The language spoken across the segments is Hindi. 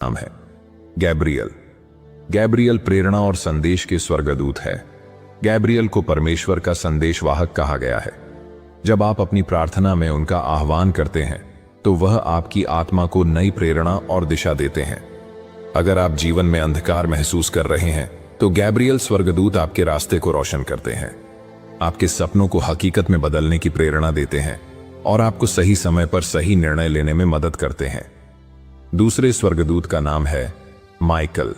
नाम है गैब्रियल। गैब्रियल प्रेरणा और संदेश के स्वर्गदूत है। गैब्रियल को परमेश्वर का संदेशवाहक कहा गया है। जब आप अपनी प्रार्थना में उनका आह्वान करते हैं तो वह आपकी आत्मा को नई प्रेरणा और दिशा देते हैं। अगर आप जीवन में अंधकार महसूस कर रहे हैं तो गैब्रियल स्वर्गदूत आपके रास्ते को रोशन करते हैं, आपके सपनों को हकीकत में बदलने की प्रेरणा देते हैं और आपको सही समय पर सही निर्णय लेने में मदद करते हैं। दूसरे स्वर्गदूत का नाम है माइकल।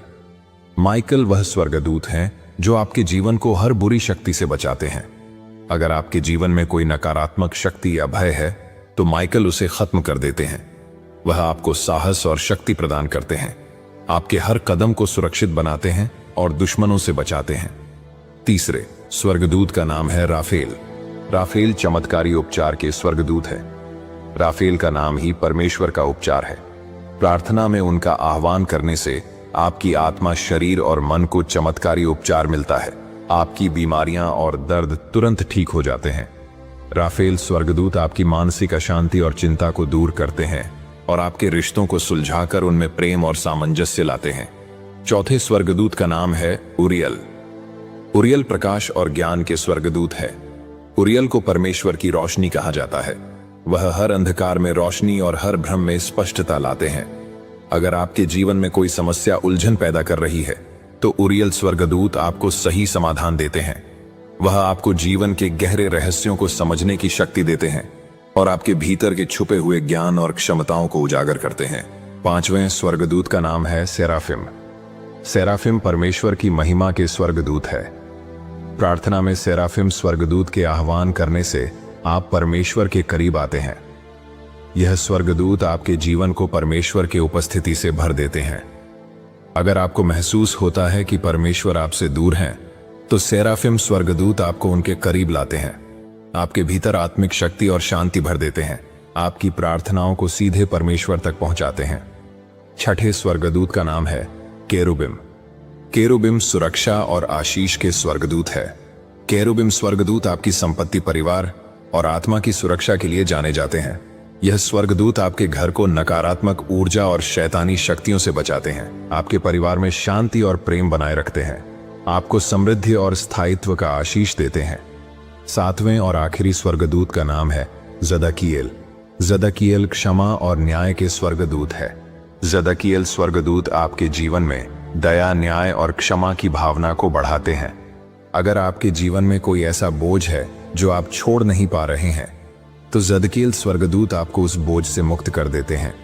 माइकल वह स्वर्गदूत हैं जो आपके जीवन को हर बुरी शक्ति से बचाते हैं। अगर आपके जीवन में कोई नकारात्मक शक्ति या भय है तो माइकल उसे खत्म कर देते हैं। वह आपको साहस और शक्ति प्रदान करते हैं, आपके हर कदम को सुरक्षित बनाते हैं और दुश्मनों से बचाते हैं। तीसरे स्वर्गदूत का नाम है राफेल। राफेल चमत्कारी उपचार के स्वर्गदूत है। राफेल का नाम ही परमेश्वर का उपचार है। प्रार्थना में उनका आह्वान करने से आपकी आत्मा, शरीर और मन को चमत्कारी उपचार मिलता है। आपकी बीमारियां और दर्द तुरंत ठीक हो जाते हैं। राफेल स्वर्गदूत आपकी मानसिक अशांति और चिंता को दूर करते हैं और आपके रिश्तों को सुलझाकर उनमें प्रेम और सामंजस्य लाते हैं। चौथे स्वर्गदूत का नाम है उरियल। उरियल प्रकाश और ज्ञान के स्वर्गदूत है। उरियल को परमेश्वर की रोशनी कहा जाता है। वह हर अंधकार में रोशनी और हर भ्रम में स्पष्टता लाते हैं। अगर आपके जीवन में कोई समस्या उलझन पैदा कर रही है तो उरियल स्वर्गदूत आपको सही समाधान देते हैं। वह आपको जीवन के गहरे रहस्यों को समझने की शक्ति देते हैं और आपके भीतर के छुपे हुए ज्ञान और क्षमताओं को उजागर करते हैं। पांचवें स्वर्गदूत का नाम है सेराफिम। सेराफिम परमेश्वर की महिमा के स्वर्गदूत है। प्रार्थना में सेराफिम स्वर्गदूत के आह्वान करने से आप परमेश्वर के करीब आते हैं। यह स्वर्गदूत आपके जीवन को परमेश्वर के उपस्थिति से भर देते हैं। अगर आपको महसूस होता है कि परमेश्वर आपसे दूर हैं, तो सेराफिम स्वर्गदूत आपको उनके करीब लाते हैं, आपके भीतर आत्मिक शक्ति और शांति भर देते हैं, आपकी प्रार्थनाओं को सीधे परमेश्वर तक पहुंचाते हैं। छठे स्वर्गदूत का नाम है केरुबिम। केरुबिम सुरक्षा और आशीष के स्वर्गदूत है। केरुबिम स्वर्गदूत आपकी संपत्ति, परिवार और आत्मा की सुरक्षा के लिए जाने जाते हैं। यह स्वर्गदूत आपके घर को नकारात्मक ऊर्जा और शैतानी शक्तियों से बचाते हैं, आपके परिवार में शांति और प्रेम बनाए रखते हैं, आपको समृद्धि और स्थायित्व का आशीष देते हैं। सातवें और आखिरी स्वर्गदूत का नाम है जदकिएल। जदकिएल क्षमा और न्याय के स्वर्गदूत है। जदकिएल स्वर्गदूत आपके जीवन में दया, न्याय और क्षमा की भावना को बढ़ाते हैं। अगर आपके जीवन में कोई ऐसा बोझ है जो आप छोड़ नहीं पा रहे हैं तो जदकिएल स्वर्गदूत आपको उस बोझ से मुक्त कर देते हैं।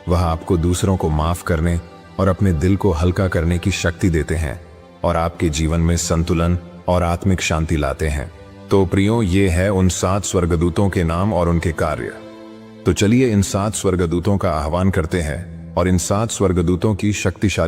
वह आपको दूसरों को माफ करने और अपने दिल को हल्का करने की शक्ति देते हैं और आपके जीवन में संतुलन और आत्मिक शांति लाते हैं। तो प्रियो, ये है उन 7 स्वर्गदूतों के नाम और उनके कार्य। तो चलिए इन 7 स्वर्गदूतों का आह्वान करते हैं और इन 7 स्वर्गदूतों की शक्तिशाली